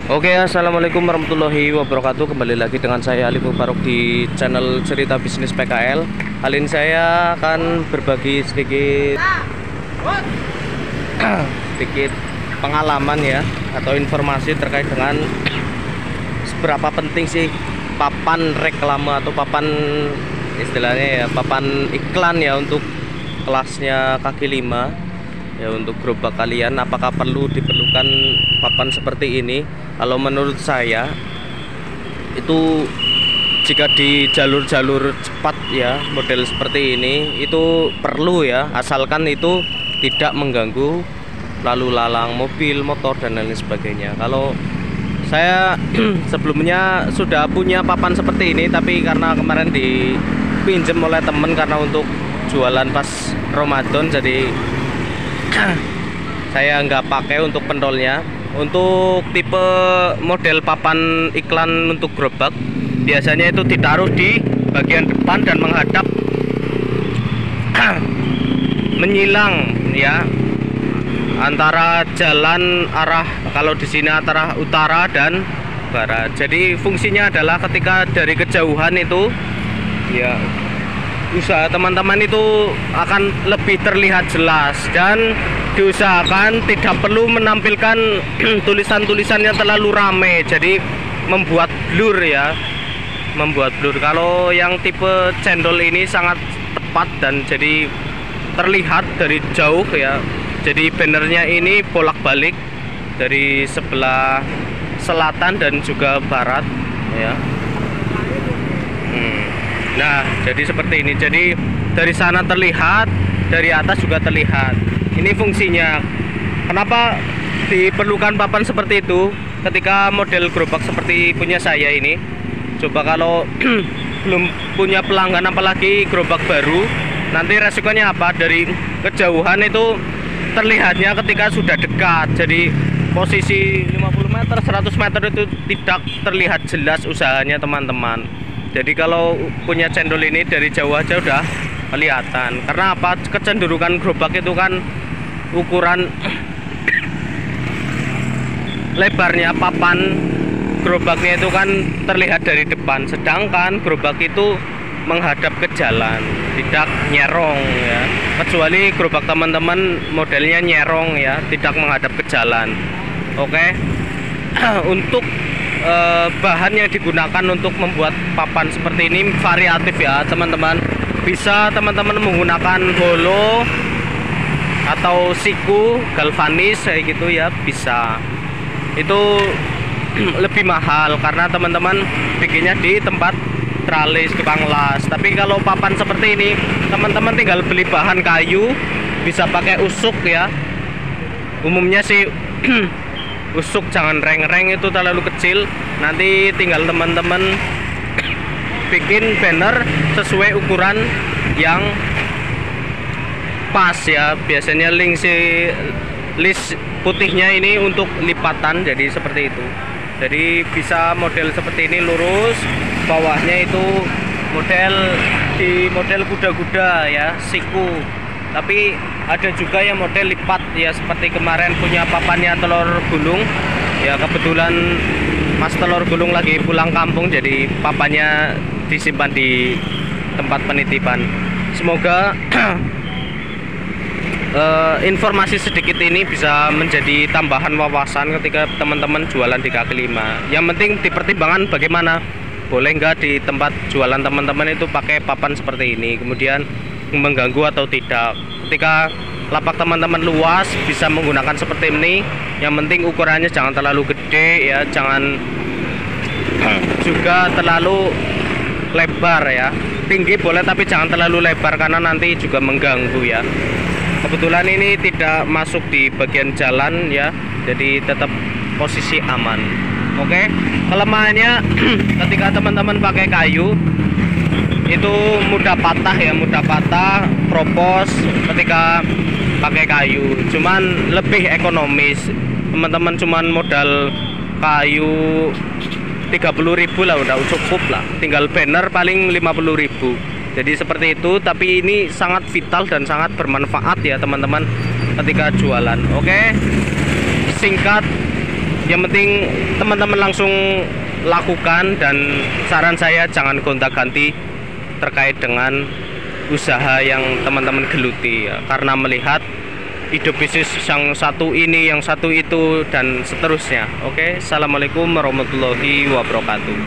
Oke, assalamualaikum warahmatullahi wabarakatuh. Kembali lagi dengan saya Ali Mubarok di channel Cerita Bisnis PKL. Kali ini saya akan berbagi sedikit pengalaman ya, atau informasi terkait dengan seberapa penting sih papan reklame atau papan istilahnya ya, papan iklan ya untuk kelasnya kaki 5 ya, untuk gerobak kalian. Apakah diperlukan papan seperti ini? Kalau menurut saya itu, jika di jalur-jalur cepat ya, model seperti ini itu perlu ya, asalkan itu tidak mengganggu lalu lalang mobil, motor dan lain sebagainya. Kalau saya sebelumnya sudah punya papan seperti ini, tapi karena kemarin dipinjam oleh temen karena untuk jualan pas Ramadan, jadi saya nggak pakai untuk pentolnya. Untuk tipe model papan iklan untuk gerobak, biasanya itu ditaruh di bagian depan dan menghadap menyilang ya, antara jalan arah, kalau di sini antara utara dan barat. Jadi fungsinya adalah ketika dari kejauhan itu ya, usaha teman-teman itu akan lebih terlihat jelas, dan diusahakan tidak perlu menampilkan tulisan-tulisan yang terlalu rame, jadi membuat blur ya, membuat blur. Kalau yang tipe cendol ini sangat tepat dan jadi terlihat dari jauh ya. Jadi bannernya ini bolak-balik dari sebelah selatan dan juga barat ya. Nah, jadi seperti ini. Jadi dari sana terlihat, dari atas juga terlihat. Ini fungsinya. Kenapa diperlukan papan seperti itu ketika model gerobak seperti punya saya ini? Coba kalau belum punya pelanggan, apalagi gerobak baru, nanti resikonya apa? Dari kejauhan itu terlihatnya ketika sudah dekat. Jadi posisi 50 meter, 100 meter itu tidak terlihat jelas usahanya teman-teman. Jadi kalau punya cendol ini dari jauh aja udah kelihatan. Karena apa? Kecenderungan gerobak itu kan ukuran lebarnya papan gerobaknya itu kan terlihat dari depan, sedangkan gerobak itu menghadap ke jalan, tidak nyerong ya. Kecuali gerobak teman-teman modelnya nyerong ya, tidak menghadap ke jalan. Oke. Untuk bahan yang digunakan untuk membuat papan seperti ini variatif ya teman-teman. Bisa teman-teman menggunakan holo atau siku, galvanis kayak gitu ya, bisa. Itu lebih mahal karena teman-teman bikinnya di tempat tralis, tukang las. Tapi kalau papan seperti ini teman-teman tinggal beli bahan kayu, bisa pakai usuk ya. Umumnya sih usuk, jangan reng-reng, itu terlalu kecil. Nanti tinggal teman-teman bikin banner sesuai ukuran yang pas ya. Biasanya list putihnya ini untuk lipatan, jadi seperti itu. Jadi bisa model seperti ini lurus, bawahnya itu model kuda-kuda ya, siku. Tapi ada juga yang model lipat ya, seperti kemarin punya papannya telur gulung ya. Kebetulan Mas telur gulung lagi pulang kampung, jadi papannya disimpan di tempat penitipan. Semoga informasi sedikit ini bisa menjadi tambahan wawasan ketika teman-teman jualan di kaki 5. Yang penting dipertimbangkan bagaimana, boleh nggak di tempat jualan teman-teman itu pakai papan seperti ini, kemudian mengganggu atau tidak. Ketika lapak teman-teman luas bisa menggunakan seperti ini. Yang penting ukurannya jangan terlalu gede ya, jangan juga terlalu lebar ya. Tinggi boleh tapi jangan terlalu lebar karena nanti juga mengganggu ya. Kebetulan ini tidak masuk di bagian jalan ya, jadi tetap posisi aman. Oke. Kelemahannya ketika teman-teman pakai kayu itu mudah patah ya, mudah patah, kropos ketika pakai kayu. Cuman lebih ekonomis, teman-teman cuman modal kayu 30.000 lah udah cukup lah, tinggal banner paling 50.000. Jadi seperti itu, tapi ini sangat vital dan sangat bermanfaat ya teman-teman ketika jualan. Oke, singkat Yang penting teman-teman langsung lakukan, dan saran saya jangan gonta-ganti terkait dengan usaha yang teman-teman geluti ya, karena melihat hidup bisnis yang satu ini, yang satu itu, dan seterusnya. Oke, assalamualaikum warahmatullahi wabarakatuh.